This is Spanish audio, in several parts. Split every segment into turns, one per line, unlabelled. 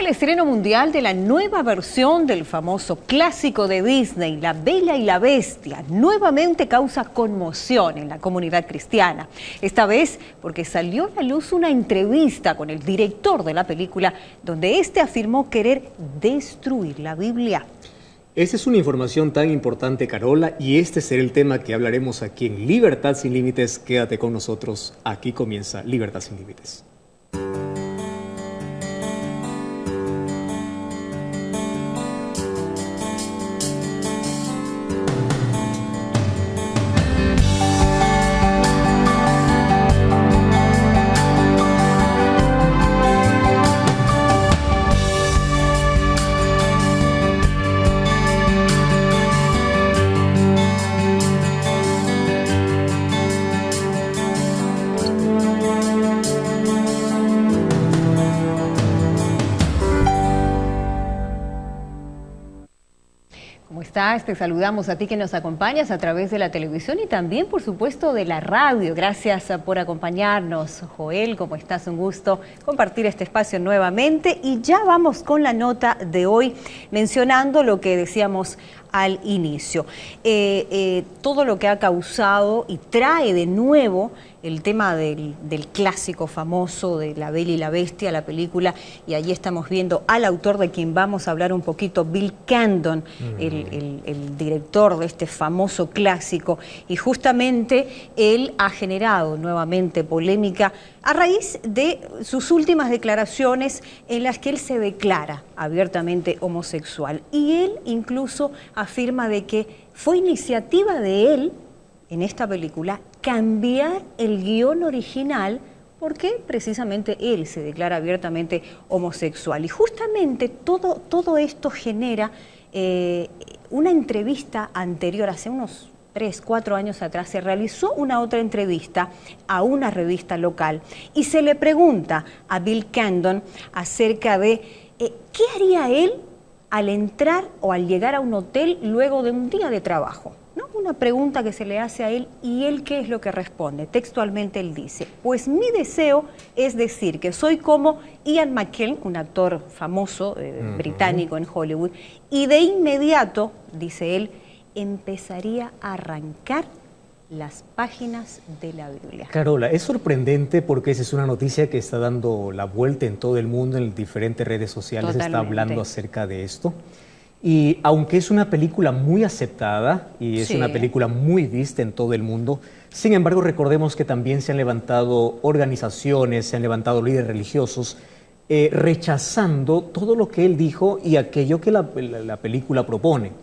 El estreno mundial de la nueva versión del famoso clásico de Disney, La Bella y la Bestia, nuevamente causa conmoción en la comunidad cristiana. Esta vez porque salió a la luz una entrevista con el director de la película, donde este afirmó querer destruir la Biblia.
Esa es una información tan importante, Carola, y este será el tema que hablaremos aquí en Libertad Sin Límites. Quédate con nosotros, aquí comienza Libertad Sin Límites.
Te saludamos a ti que nos acompañas a través de la televisión y también, por supuesto, de la radio. Gracias por acompañarnos. Joel, ¿cómo estás? Un gusto compartir este espacio nuevamente. Y ya vamos con la nota de hoy, mencionando lo que decíamos al inicio. Todo lo que ha causado y trae de nuevo el tema del clásico famoso de La Bella y la Bestia, la película, y allí estamos viendo al autor de quien vamos a hablar un poquito, Bill Condon, el director de este famoso clásico, y justamente él ha generado nuevamente polémica a raíz de sus últimas declaraciones en las que él se declara abiertamente homosexual, y él incluso afirma de que fue iniciativa de él en esta película cambiar el guión original porque precisamente él se declara abiertamente homosexual. Y justamente todo esto genera una entrevista anterior, hace unos 3, 4 años atrás, se realizó una otra entrevista a una revista local y se le pregunta a Bill Condon acerca de qué haría él al entrar o al llegar a un hotel luego de un día de trabajo. ¿No? Una pregunta que se le hace a él, y él ¿qué es lo que responde? Textualmente él dice: pues mi deseo es decir que soy como Ian McKellen, un actor famoso británico en Hollywood, y de inmediato, dice él, empezaría a arrancar las páginas de la Biblia.
Carola, es sorprendente porque esa es una noticia que está dando la vuelta en todo el mundo, en diferentes redes sociales. Totalmente. Está hablando acerca de esto. Y aunque es una película muy aceptada y es una película muy vista en todo el mundo, sin embargo recordemos que también se han levantado organizaciones, se han levantado líderes religiosos rechazando todo lo que él dijo y aquello que la película propone.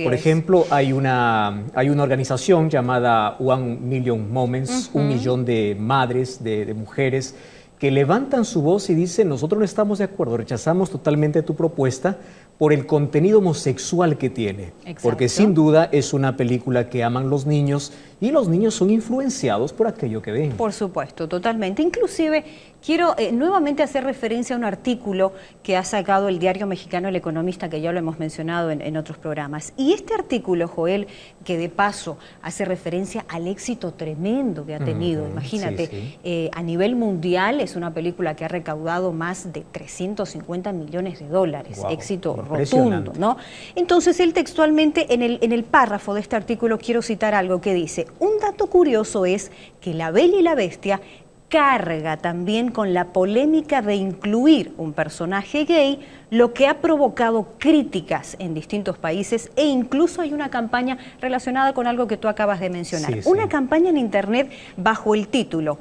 Por ejemplo, hay una organización llamada One Million Moments, 1 millón de madres, de mujeres, que levantan su voz y dicen: nosotros no estamos de acuerdo, rechazamos totalmente tu propuesta por el contenido homosexual que tiene. Exacto. Porque sin duda es una película que aman los niños y los niños son influenciados por aquello que ven.
Por supuesto, totalmente. Inclusive quiero nuevamente hacer referencia a un artículo que ha sacado el diario mexicano El Economista, que ya lo hemos mencionado en otros programas. Y este artículo, Joel, que de paso hace referencia al éxito tremendo que ha tenido. Imagínate, a nivel mundial es una película que ha recaudado más de 350 millones de dólares. Wow, éxito rotundo, ¿no? Entonces él textualmente en el párrafo de este artículo quiero citar algo que dice: un dato curioso es que La Bella y la Bestia carga también con la polémica de incluir un personaje gay, lo que ha provocado críticas en distintos países, e incluso hay una campaña relacionada con algo que tú acabas de mencionar. Una campaña en internet bajo el título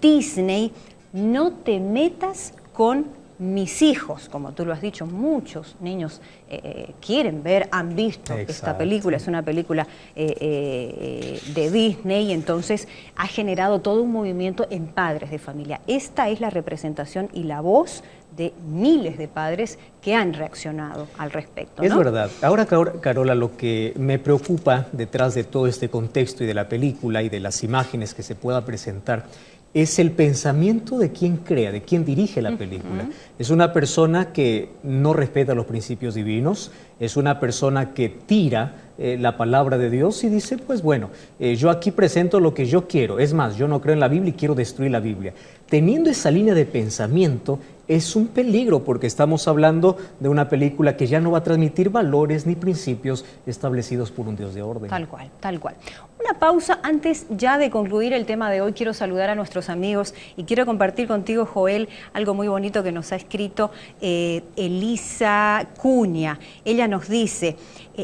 Disney, no te metas con mis hijos, como tú lo has dicho. Muchos niños quieren ver, han visto esta película, es una película de Disney, y entonces ha generado todo un movimiento en padres de familia. Esta es la representación y la voz de miles de padres que han reaccionado al respecto, ¿no?
Es verdad. Ahora, Carola, lo que me preocupa detrás de todo este contexto y de la película y de las imágenes que se pueda presentar es el pensamiento de quien crea, de quien dirige la película. Es una persona que no respeta los principios divinos, es una persona que tira la palabra de Dios y dice, pues bueno, yo aquí presento lo que yo quiero. Es más, yo no creo en la Biblia y quiero destruir la Biblia. Teniendo esa línea de pensamiento, es un peligro porque estamos hablando de una película que ya no va a transmitir valores ni principios establecidos por un Dios de orden.
Tal cual, tal cual. Una pausa antes ya de concluir el tema de hoy. Quiero saludar a nuestros amigos y quiero compartir contigo, Joel, algo muy bonito que nos ha escrito Elisa Cuña. Ella nos dice: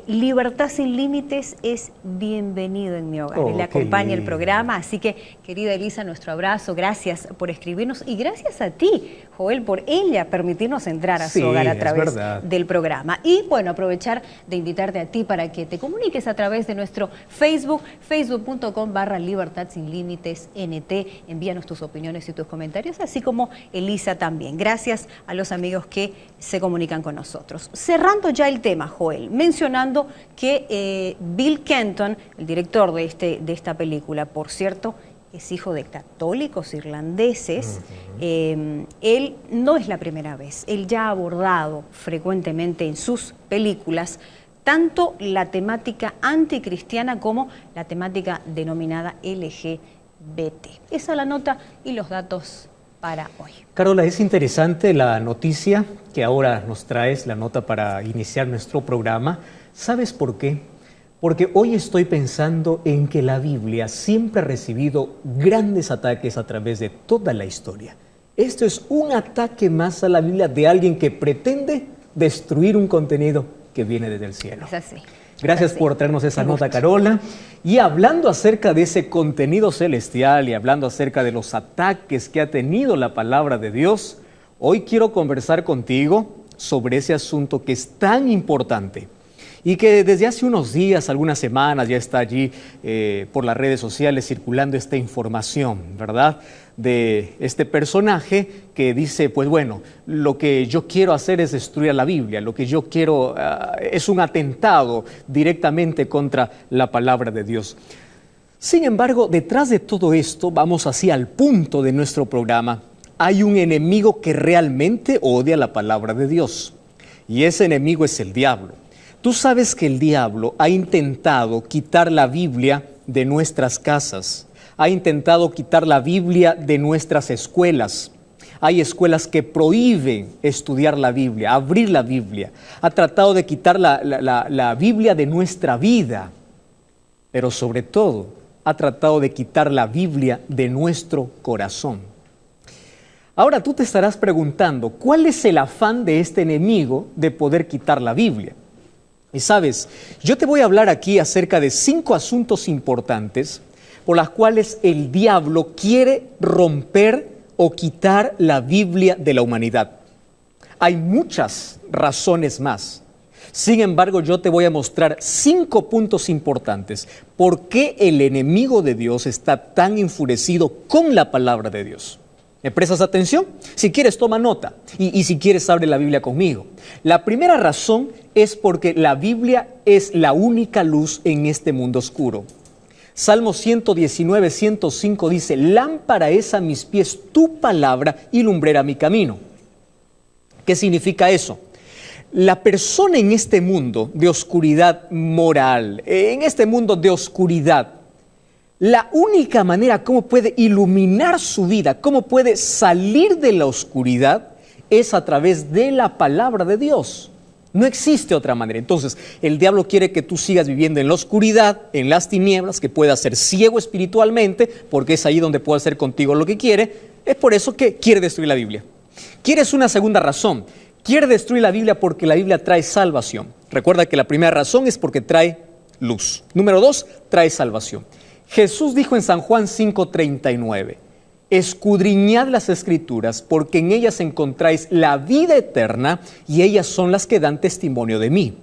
libertad sin límites es bienvenido en mi hogar. Le acompaña el programa, así que, querida Elisa, nuestro abrazo, gracias por escribirnos y gracias a ti, Joel, por ella permitirnos entrar a su hogar a través del programa. Y bueno, aprovechar de invitarte a ti para que te comuniques a través de nuestro Facebook, facebook.com/Libertad Sin Límites NT. Envíanos tus opiniones y tus comentarios, así como Elisa también. Gracias a los amigos que se comunican con nosotros. Cerrando ya el tema, Joel, mencionando que Bill Kenton, el director de esta película, por cierto, es hijo de católicos irlandeses. Él no es la primera vez, él ya ha abordado frecuentemente en sus películas tanto la temática anticristiana como la temática denominada LGBT. Esa es la nota y los datos para hoy.
Carola, es interesante la noticia que ahora nos traes, la nota para iniciar nuestro programa. ¿Sabes por qué? Porque hoy estoy pensando en que la Biblia siempre ha recibido grandes ataques a través de toda la historia. Esto es un ataque más a la Biblia de alguien que pretende destruir un contenido que viene desde el cielo.
Es así.
Gracias por traernos esa nota, Carola. Y hablando acerca de ese contenido celestial y hablando acerca de los ataques que ha tenido la palabra de Dios, hoy quiero conversar contigo sobre ese asunto que es tan importante y que desde hace unos días, algunas semanas, ya está allí por las redes sociales circulando esta información, ¿verdad?, de este personaje que dice, pues bueno, lo que yo quiero hacer es destruir la Biblia, lo que yo quiero es un atentado directamente contra la palabra de Dios. Sin embargo, detrás de todo esto, vamos así al punto de nuestro programa, hay un enemigo que realmente odia la palabra de Dios, y ese enemigo es el diablo. Tú sabes que el diablo ha intentado quitar la Biblia de nuestras casas, ha intentado quitar la Biblia de nuestras escuelas. Hay escuelas que prohíben estudiar la Biblia, abrir la Biblia. Ha tratado de quitar la Biblia de nuestra vida, pero sobre todo ha tratado de quitar la Biblia de nuestro corazón. Ahora tú te estarás preguntando, ¿cuál es el afán de este enemigo de poder quitar la Biblia? Y sabes, yo te voy a hablar aquí acerca de 5 asuntos importantes por las cuales el diablo quiere romper o quitar la Biblia de la humanidad. Hay muchas razones más. Sin embargo, yo te voy a mostrar 5 puntos importantes por qué el enemigo de Dios está tan enfurecido con la palabra de Dios. ¿Me prestas atención? Si quieres, toma nota. Y si quieres, abre la Biblia conmigo. La primera razón es porque la Biblia es la única luz en este mundo oscuro. Salmo 119, 105 dice, lámpara es a mis pies tu palabra y lumbrera mi camino. ¿Qué significa eso? La persona en este mundo de oscuridad moral, en este mundo de oscuridad, la única manera como puede iluminar su vida, cómo puede salir de la oscuridad, es a través de la palabra de Dios. No existe otra manera. Entonces, el diablo quiere que tú sigas viviendo en la oscuridad, en las tinieblas, que puedas ser ciego espiritualmente, porque es ahí donde puede hacer contigo lo que quiere. Es por eso que quiere destruir la Biblia. ¿Quieres una segunda razón? Quiere destruir la Biblia porque la Biblia trae salvación. Recuerda que la primera razón es porque trae luz. Número 2, trae salvación. Jesús dijo en San Juan 5:39, escudriñad las Escrituras, porque en ellas encontráis la vida eterna y ellas son las que dan testimonio de mí.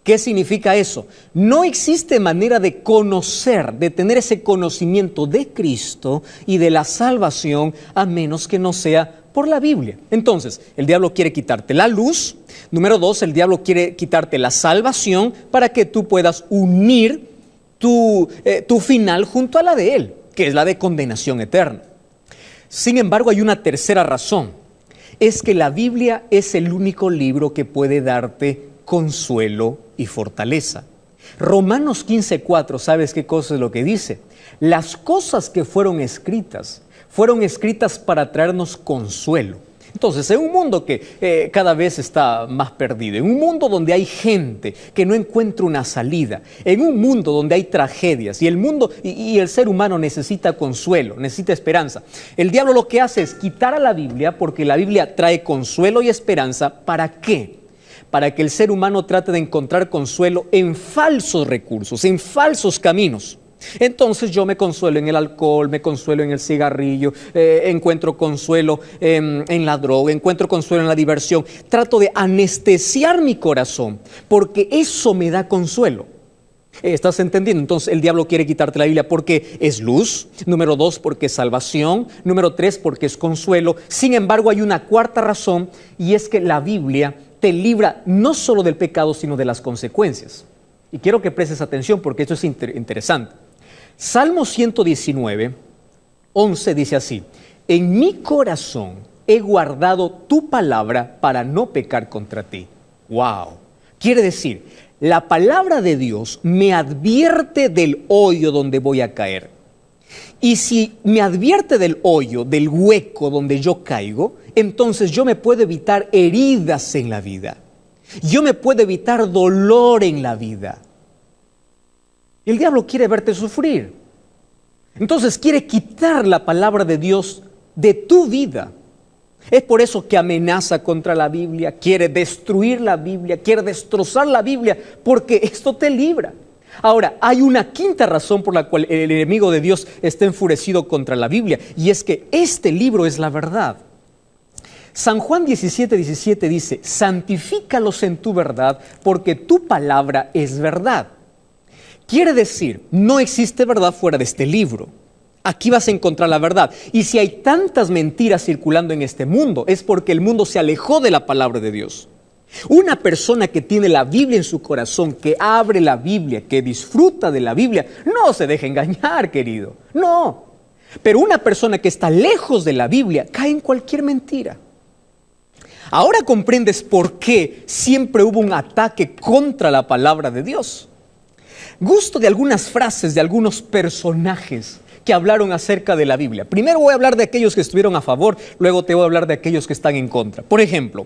¿Qué significa eso? No existe manera de conocer, de tener ese conocimiento de Cristo y de la salvación a menos que no sea por la Biblia. Entonces, el diablo quiere quitarte la luz. Número 2, el diablo quiere quitarte la salvación para que tú puedas unir tu final junto a la de él, que es la de condenación eterna. Sin embargo, hay una tercera razón. Es que la Biblia es el único libro que puede darte consuelo y fortaleza. Romanos 15:4, ¿sabes qué cosa es lo que dice? Las cosas que fueron escritas para traernos consuelo. Entonces, en un mundo que cada vez está más perdido, en un mundo donde hay gente que no encuentra una salida, en un mundo donde hay tragedias y el ser humano necesita consuelo, necesita esperanza, el diablo lo que hace es quitar a la Biblia, porque la Biblia trae consuelo y esperanza. ¿Para qué? Para que el ser humano trate de encontrar consuelo en falsos recursos, en falsos caminos. Entonces yo me consuelo en el alcohol, me consuelo en el cigarrillo, encuentro consuelo en la droga, encuentro consuelo en la diversión. Trato de anestesiar mi corazón porque eso me da consuelo. ¿Estás entendiendo? Entonces el diablo quiere quitarte la Biblia porque es luz. Número 2, porque es salvación. Número 3, porque es consuelo. Sin embargo, hay una cuarta razón, y es que la Biblia te libra no solo del pecado, sino de las consecuencias. Y quiero que prestes atención porque esto es interesante. Salmo 119, 11 dice así: en mi corazón he guardado tu palabra para no pecar contra ti. ¡Wow! Quiere decir, la palabra de Dios me advierte del hoyo donde voy a caer. Y si me advierte del hoyo, del hueco donde yo caigo, entonces yo me puedo evitar heridas en la vida. Yo me puedo evitar dolor en la vida. El diablo quiere verte sufrir. Entonces quiere quitar la palabra de Dios de tu vida. Es por eso que amenaza contra la Biblia, quiere destruir la Biblia, quiere destrozar la Biblia, porque esto te libra. Ahora, hay una quinta razón por la cual el enemigo de Dios está enfurecido contra la Biblia, y es que este libro es la verdad. San Juan 17:17 dice: santifícalos en tu verdad, porque tu palabra es verdad. Quiere decir, no existe verdad fuera de este libro. Aquí vas a encontrar la verdad. Y si hay tantas mentiras circulando en este mundo, es porque el mundo se alejó de la palabra de Dios. Una persona que tiene la Biblia en su corazón, que abre la Biblia, que disfruta de la Biblia, no se deja engañar, querido. No. Pero una persona que está lejos de la Biblia cae en cualquier mentira. Ahora comprendes por qué siempre hubo un ataque contra la palabra de Dios. Gusto de algunas frases de algunos personajes que hablaron acerca de la Biblia. Primero voy a hablar de aquellos que estuvieron a favor, luego te voy a hablar de aquellos que están en contra. Por ejemplo,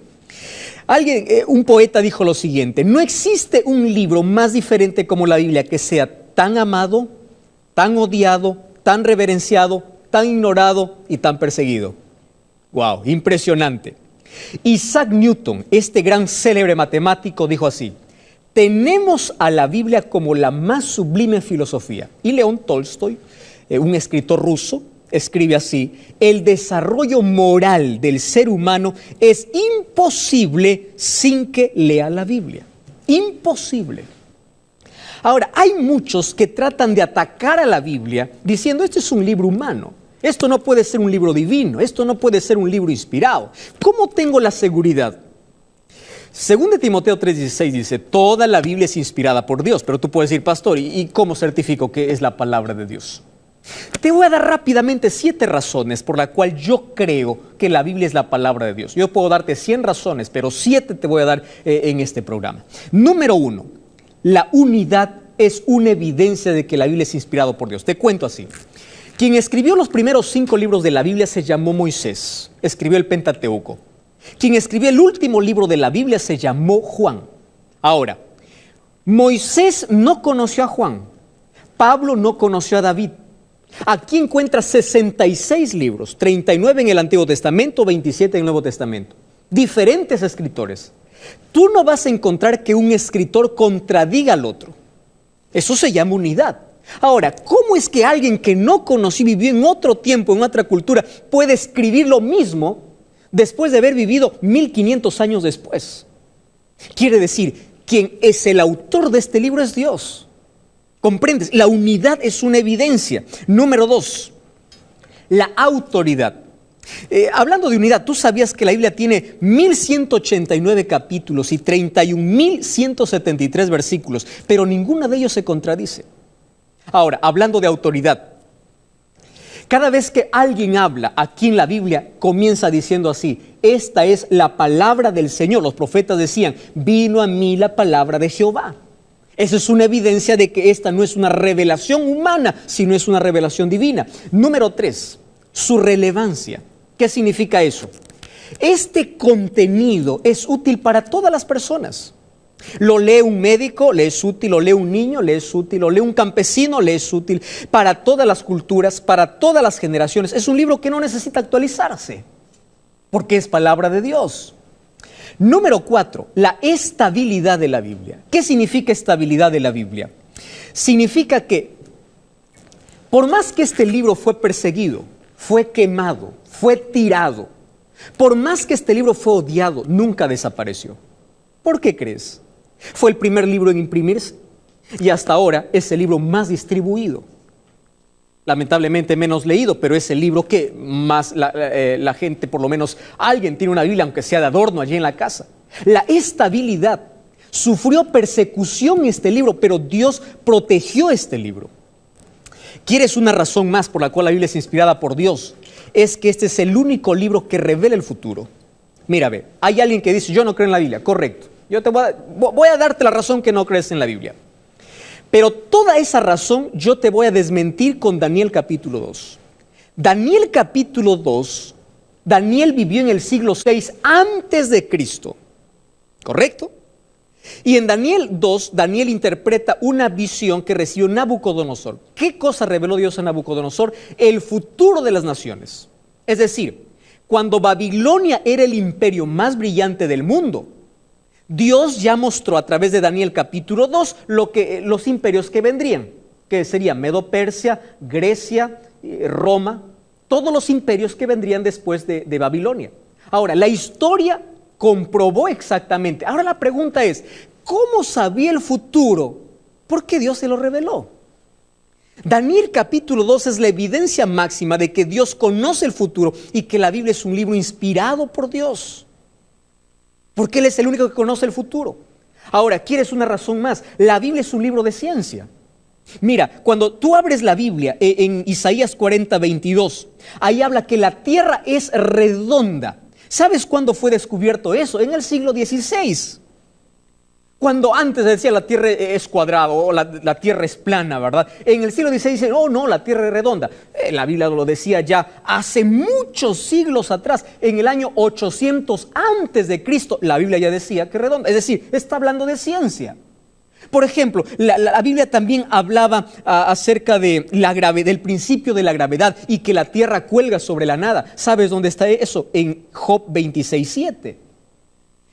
un poeta dijo lo siguiente: no existe un libro más diferente como la Biblia que sea tan amado, tan odiado, tan reverenciado, tan ignorado y tan perseguido. ¡Wow! Impresionante. Isaac Newton, este gran célebre matemático, dijo así: tenemos a la Biblia como la más sublime filosofía. Y León Tolstoy, un escritor ruso, escribe así: el desarrollo moral del ser humano es imposible sin que lea la Biblia. Imposible. Ahora, hay muchos que tratan de atacar a la Biblia diciendo: este es un libro humano, esto no puede ser un libro divino, esto no puede ser un libro inspirado. ¿Cómo tengo la seguridad? Según de Timoteo 3:16 dice: toda la Biblia es inspirada por Dios. Pero tú puedes decir: pastor, ¿y cómo certifico que es la palabra de Dios? Te voy a dar rápidamente 7 razones por las cuales yo creo que la Biblia es la palabra de Dios. Yo puedo darte 100 razones, pero 7 te voy a dar en este programa. Número 1, la unidad es una evidencia de que la Biblia es inspirada por Dios. Te cuento así. Quien escribió los primeros 5 libros de la Biblia se llamó Moisés. Escribió el Pentateuco. Quien escribió el último libro de la Biblia se llamó Juan. Ahora, Moisés no conoció a Juan. Pablo no conoció a David. Aquí encuentras 66 libros, 39 en el Antiguo Testamento, 27 en el Nuevo Testamento. Diferentes escritores. Tú no vas a encontrar que un escritor contradiga al otro. Eso se llama unidad. Ahora, ¿cómo es que alguien que no conoció y vivió en otro tiempo, en otra cultura, puede escribir lo mismo después de haber vivido 1500 años después? Quiere decir, quien es el autor de este libro es Dios. ¿Comprendes? La unidad es una evidencia. Número 2, la autoridad. Hablando de unidad, ¿tú sabías que la Biblia tiene 1189 capítulos y 31.173 versículos, pero ninguno de ellos se contradice? Ahora, hablando de autoridad, cada vez que alguien habla aquí en la Biblia, comienza diciendo así: esta es la palabra del Señor. Los profetas decían: vino a mí la palabra de Jehová. Eso es una evidencia de que esta no es una revelación humana, sino es una revelación divina. Número 3, su relevancia. ¿Qué significa eso?
Este contenido es útil para todas las personas. Lo lee un médico, le es útil, lo lee un niño, le es útil, lo lee un campesino, le es útil, para todas las culturas, para todas las generaciones. Es un libro que no necesita actualizarse, porque es palabra de Dios. Número 4, la estabilidad de la Biblia. ¿Qué significa estabilidad de la Biblia? Significa que, por más que este libro fue perseguido, fue quemado, fue tirado, por más que este libro fue odiado, nunca desapareció. ¿Por qué crees? Fue el primer libro en imprimirse y hasta ahora es el libro más distribuido. Lamentablemente menos leído, pero es el libro que más la gente, por lo menos alguien tiene una Biblia, aunque sea de adorno allí en la casa. La estabilidad. Sufrió persecución este libro, pero Dios protegió este libro. ¿Quieres una razón más por la cual la Biblia es inspirada por Dios? Es que este es el único libro que revela el futuro. Mira, ve, hay alguien que dice, yo no creo en la Biblia, correcto. Yo te voy a darte la razón que no crees en la Biblia. Pero toda esa razón yo te voy a desmentir con Daniel capítulo 2. Daniel capítulo 2, Daniel vivió en el siglo 6 antes de Cristo, ¿correcto? Y en Daniel 2, Daniel interpreta una visión que recibió Nabucodonosor. ¿Qué cosa reveló Dios a Nabucodonosor? El futuro de las naciones. Es decir, cuando Babilonia era el imperio más brillante del mundo, Dios ya mostró a través de Daniel capítulo 2 los imperios que vendrían, que serían Medo-Persia, Grecia, Roma, todos los imperios que vendrían después de Babilonia. Ahora, la historia comprobó exactamente. Ahora la pregunta es, ¿cómo sabía el futuro? ¿Por qué Dios se lo reveló? Daniel capítulo 2 es la evidencia máxima de que Dios conoce el futuro y que la Biblia es un libro inspirado por Dios. Porque Él es el único que conoce el futuro. Ahora, ¿quieres una razón más? La Biblia es un libro de ciencia. Mira, cuando tú abres la Biblia en Isaías 40:22, ahí habla que la tierra es redonda. ¿Sabes cuándo fue descubierto eso? En el siglo XVI. Cuando antes decía la tierra es cuadrada o la tierra es plana, ¿verdad? En el siglo XVI dicen, oh no, la tierra es redonda. La Biblia lo decía ya hace muchos siglos atrás, en el año 800 antes de Cristo, la Biblia ya decía que es redonda. Es decir, está hablando de ciencia. Por ejemplo, la Biblia también hablaba acerca de del principio de la gravedad y que la tierra cuelga sobre la nada. ¿Sabes dónde está eso? En Job 26:7.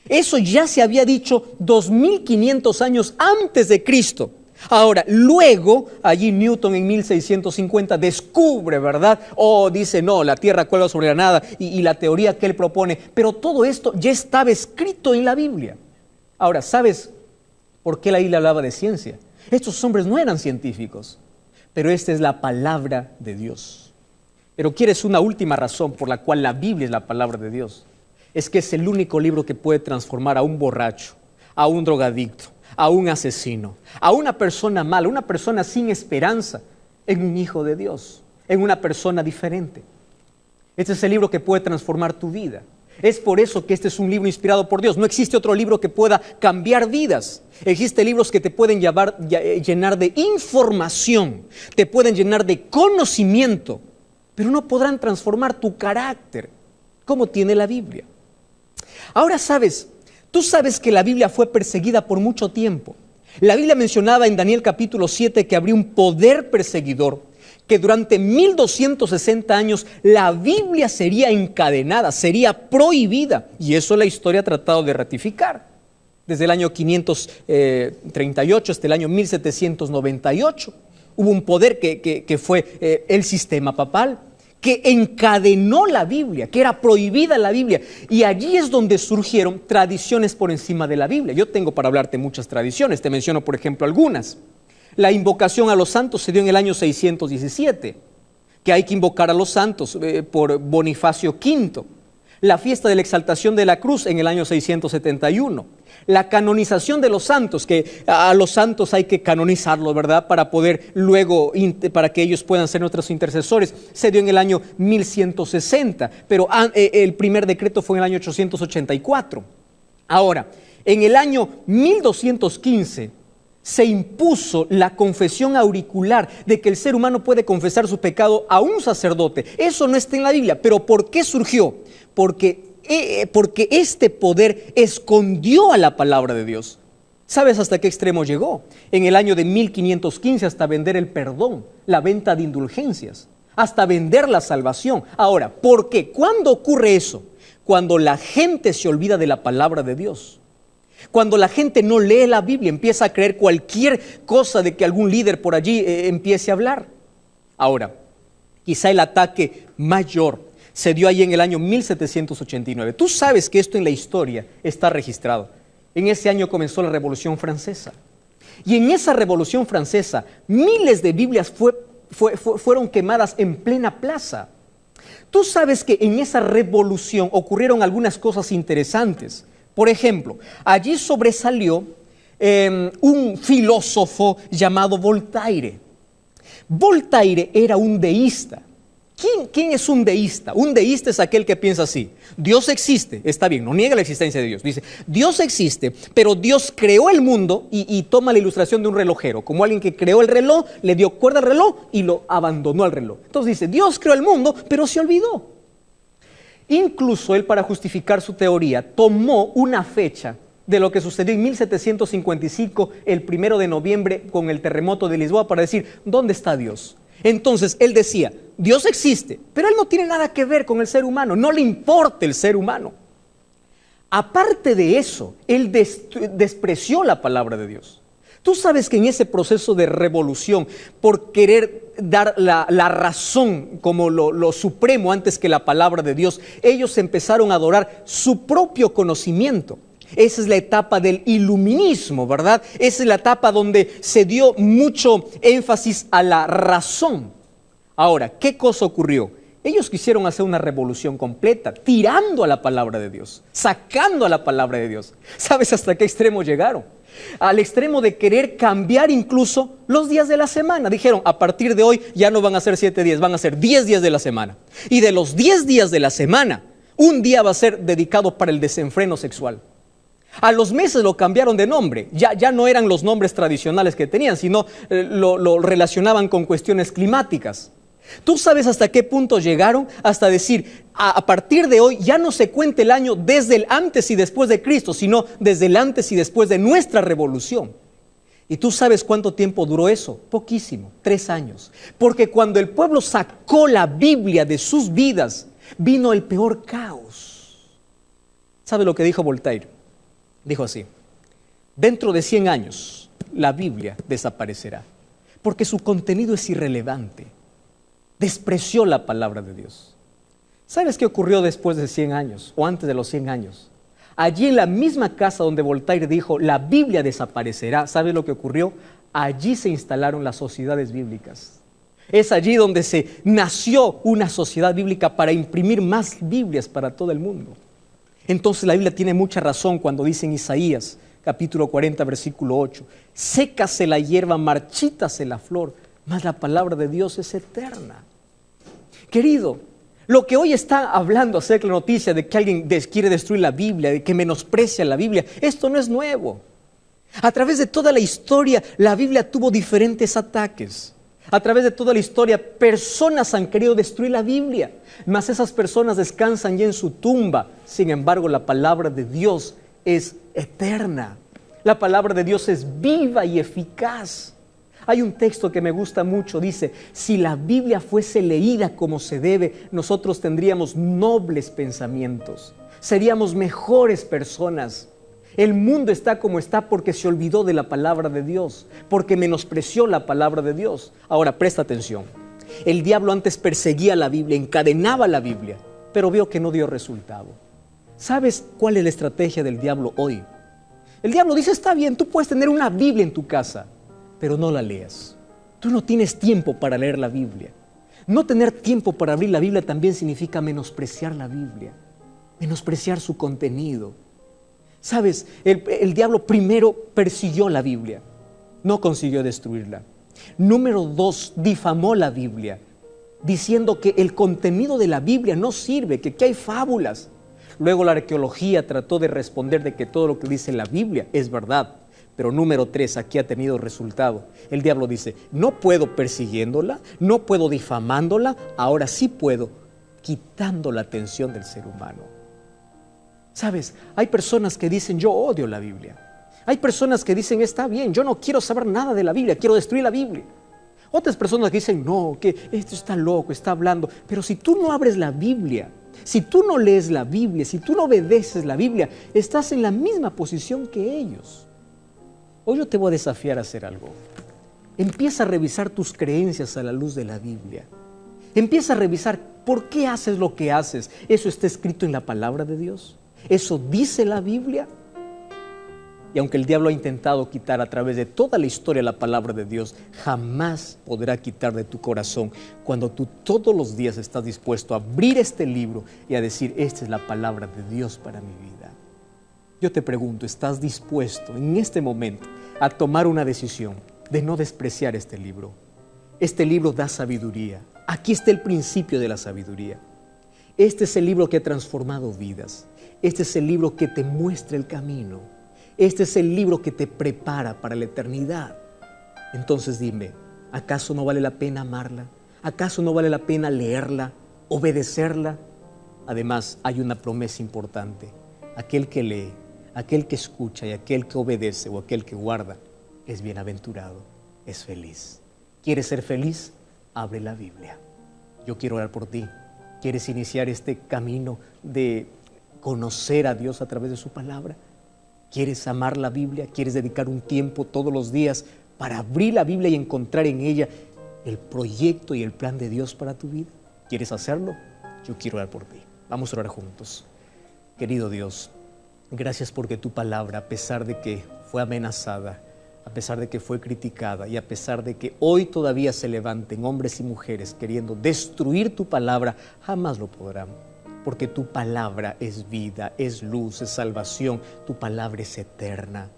Eso ya se había dicho 2500 años antes de Cristo. Ahora, luego, allí Newton en 1650 descubre, ¿verdad? Dice, no, la tierra cuelga sobre la nada y la teoría que él propone. Pero todo esto ya estaba escrito en la Biblia. Ahora, ¿sabes por qué la Biblia hablaba de ciencia? Estos hombres no eran científicos, pero esta es la palabra de Dios. Pero ¿quieres una última razón por la cual la Biblia es la palabra de Dios? Es que es el único libro que puede transformar a un borracho, a un drogadicto, a un asesino, a una persona mala, una persona sin esperanza, en un hijo de Dios, en una persona diferente. Este es el libro que puede transformar tu vida. Es por eso que este es un libro inspirado por Dios. No existe otro libro que pueda cambiar vidas. Existen libros que te pueden llenar de información, te pueden llenar de conocimiento, pero no podrán transformar tu carácter, como tiene la Biblia. Ahora tú sabes que la Biblia fue perseguida por mucho tiempo. La Biblia mencionaba en Daniel capítulo 7 que habría un poder perseguidor, que durante 1260 años la Biblia sería encadenada, sería prohibida. Y eso la historia ha tratado de ratificar. Desde el año 538 hasta el año 1798 hubo un poder que fue el sistema papal, que encadenó la Biblia, que era prohibida la Biblia. Y allí es donde surgieron tradiciones por encima de la Biblia. Yo tengo para hablarte muchas tradiciones, te menciono por ejemplo algunas. La invocación a los santos se dio en el año 617, que hay que invocar a los santos por Bonifacio V. La fiesta de la exaltación de la cruz en el año 671. La canonización de los santos, que a los santos hay que canonizarlos, ¿verdad? Para poder luego, para que ellos puedan ser nuestros intercesores, se dio en el año 1160, pero el primer decreto fue en el año 884. Ahora, en el año 1215, se impuso la confesión auricular de que el ser humano puede confesar su pecado a un sacerdote. Eso no está en la Biblia, pero ¿por qué surgió? Porque porque este poder escondió a la palabra de Dios. ¿Sabes hasta qué extremo llegó? En el año de 1515 hasta vender el perdón, la venta de indulgencias, hasta vender la salvación. Ahora, ¿por qué? ¿Cuándo ocurre eso? Cuando la gente se olvida de la palabra de Dios. Cuando la gente no lee la Biblia, empieza a creer cualquier cosa de que algún líder por allí empiece a hablar. Ahora, quizá el ataque mayor se dio ahí en el año 1789. Tú sabes que esto en la historia está registrado. En ese año comenzó la Revolución Francesa. Y en esa Revolución Francesa, miles de Biblias fueron quemadas en plena plaza. Tú sabes que en esa revolución ocurrieron algunas cosas interesantes. Por ejemplo, allí sobresalió un filósofo llamado Voltaire. Voltaire era un deísta. ¿Quién es un deísta? Un deísta es aquel que piensa así: Dios existe, está bien, no niega la existencia de Dios. Dice, Dios existe, pero Dios creó el mundo y toma la ilustración de un relojero, como alguien que creó el reloj, le dio cuerda al reloj y lo abandonó al reloj. Entonces dice, Dios creó el mundo, pero se olvidó. Incluso él, para justificar su teoría, tomó una fecha de lo que sucedió en 1755, el 1 de noviembre, con el terremoto de Lisboa, para decir, ¿dónde está Dios? Entonces él decía, Dios existe, pero él no tiene nada que ver con el ser humano, no le importa el ser humano. Aparte de eso, él despreció la palabra de Dios. Tú sabes que en ese proceso de revolución, por querer dar la razón como lo supremo antes que la palabra de Dios, ellos empezaron a adorar su propio conocimiento. Esa es la etapa del iluminismo, ¿verdad? Esa es la etapa donde se dio mucho énfasis a la razón. Ahora, ¿qué cosa ocurrió? Ellos quisieron hacer una revolución completa, tirando a la palabra de Dios, sacando a la palabra de Dios. ¿Sabes hasta qué extremo llegaron? Al extremo de querer cambiar incluso los días de la semana. Dijeron, a partir de hoy ya no van a ser 7 días, van a ser 10 días de la semana. Y de los 10 días de la semana, un día va a ser dedicado para el desenfreno sexual. A los meses lo cambiaron de nombre, ya no eran los nombres tradicionales que tenían, sino lo relacionaban con cuestiones climáticas. ¿Tú sabes hasta qué punto llegaron? Hasta decir, a partir de hoy ya no se cuenta el año desde el antes y después de Cristo, sino desde el antes y después de nuestra revolución. ¿Y tú sabes cuánto tiempo duró eso? Poquísimo, 3 años. Porque cuando el pueblo sacó la Biblia de sus vidas, vino el peor caos. ¿Sabe lo que dijo Voltaire? Dijo así, dentro de 100 años la Biblia desaparecerá, porque su contenido es irrelevante. Despreció la palabra de Dios. ¿Sabes qué ocurrió después de 100 años o antes de los 100 años? Allí en la misma casa donde Voltaire dijo, la Biblia desaparecerá, ¿sabes lo que ocurrió? Allí se instalaron las sociedades bíblicas. Es allí donde se nació una sociedad bíblica para imprimir más Biblias para todo el mundo. Entonces la Biblia tiene mucha razón cuando dice en Isaías, capítulo 40, versículo 8, sécase la hierba, marchítase la flor, mas la palabra de Dios es eterna. Querido, lo que hoy está hablando acerca de la noticia de que alguien quiere destruir la Biblia, de que menosprecia la Biblia, esto no es nuevo. A través de toda la historia, la Biblia tuvo diferentes ataques. A través de toda la historia, personas han querido destruir la Biblia, mas esas personas descansan ya en su tumba. Sin embargo, la palabra de Dios es eterna. La palabra de Dios es viva y eficaz. Hay un texto que me gusta mucho, dice, si la Biblia fuese leída como se debe, nosotros tendríamos nobles pensamientos, seríamos mejores personas. El mundo está como está porque se olvidó de la palabra de Dios, porque menospreció la palabra de Dios. Ahora, presta atención. El diablo antes perseguía la Biblia, encadenaba la Biblia, pero vio que no dio resultado. ¿Sabes cuál es la estrategia del diablo hoy? El diablo dice, está bien, tú puedes tener una Biblia en tu casa, pero no la leas. Tú no tienes tiempo para leer la Biblia. No tener tiempo para abrir la Biblia también significa menospreciar la Biblia, menospreciar su contenido. ¿Sabes? El diablo primero persiguió la Biblia, no consiguió destruirla. Número 2, difamó la Biblia, diciendo que el contenido de la Biblia no sirve, que hay fábulas. Luego la arqueología trató de responder de que todo lo que dice la Biblia es verdad. Pero número 3, aquí ha tenido resultado. El diablo dice, no puedo persiguiéndola, no puedo difamándola, ahora sí puedo quitando la atención del ser humano. ¿Sabes? Hay personas que dicen, yo odio la Biblia. Hay personas que dicen, está bien, yo no quiero saber nada de la Biblia, quiero destruir la Biblia. Otras personas que dicen, no, que esto está loco, está hablando. Pero si tú no abres la Biblia, si tú no lees la Biblia, si tú no obedeces la Biblia, estás en la misma posición que ellos. Hoy yo te voy a desafiar a hacer algo. Empieza a revisar tus creencias a la luz de la Biblia. Empieza a revisar por qué haces lo que haces. ¿Eso está escrito en la palabra de Dios? ¿Eso dice la Biblia? Y aunque el diablo ha intentado quitar a través de toda la historia la palabra de Dios, jamás podrá quitar de tu corazón cuando tú todos los días estás dispuesto a abrir este libro y a decir, esta es la palabra de Dios para mi vida. Yo te pregunto, ¿estás dispuesto en este momento a tomar una decisión de no despreciar este libro? Este libro da sabiduría. Aquí está el principio de la sabiduría. Este es el libro que ha transformado vidas. Este es el libro que te muestra el camino. Este es el libro que te prepara para la eternidad. Entonces dime, ¿acaso no vale la pena amarla? ¿Acaso no vale la pena leerla, obedecerla? Además, hay una promesa importante. Aquel que lee, aquel que escucha y aquel que obedece o aquel que guarda es bienaventurado, es feliz. ¿Quieres ser feliz? Abre la Biblia. Yo quiero orar por ti. ¿Quieres iniciar este camino de conocer a Dios a través de su palabra? ¿Quieres amar la Biblia? ¿Quieres dedicar un tiempo todos los días para abrir la Biblia y encontrar en ella el proyecto y el plan de Dios para tu vida? ¿Quieres hacerlo? Yo quiero orar por ti. Vamos a orar juntos. Querido Dios, gracias porque tu palabra, a pesar de que fue amenazada, a pesar de que fue criticada y a pesar de que hoy todavía se levanten hombres y mujeres queriendo destruir tu palabra, jamás lo podrán. Porque tu palabra es vida, es luz, es salvación, tu palabra es eterna.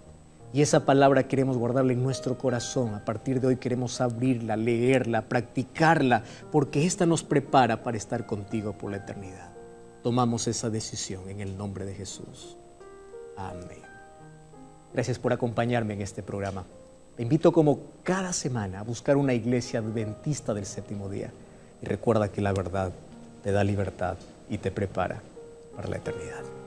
Y esa palabra queremos guardarla en nuestro corazón. A partir de hoy queremos abrirla, leerla, practicarla, porque esta nos prepara para estar contigo por la eternidad. Tomamos esa decisión en el nombre de Jesús. Amén. Gracias por acompañarme en este programa. Te invito como cada semana a buscar una iglesia adventista del séptimo día. Y recuerda que la verdad te da libertad y te prepara para la eternidad.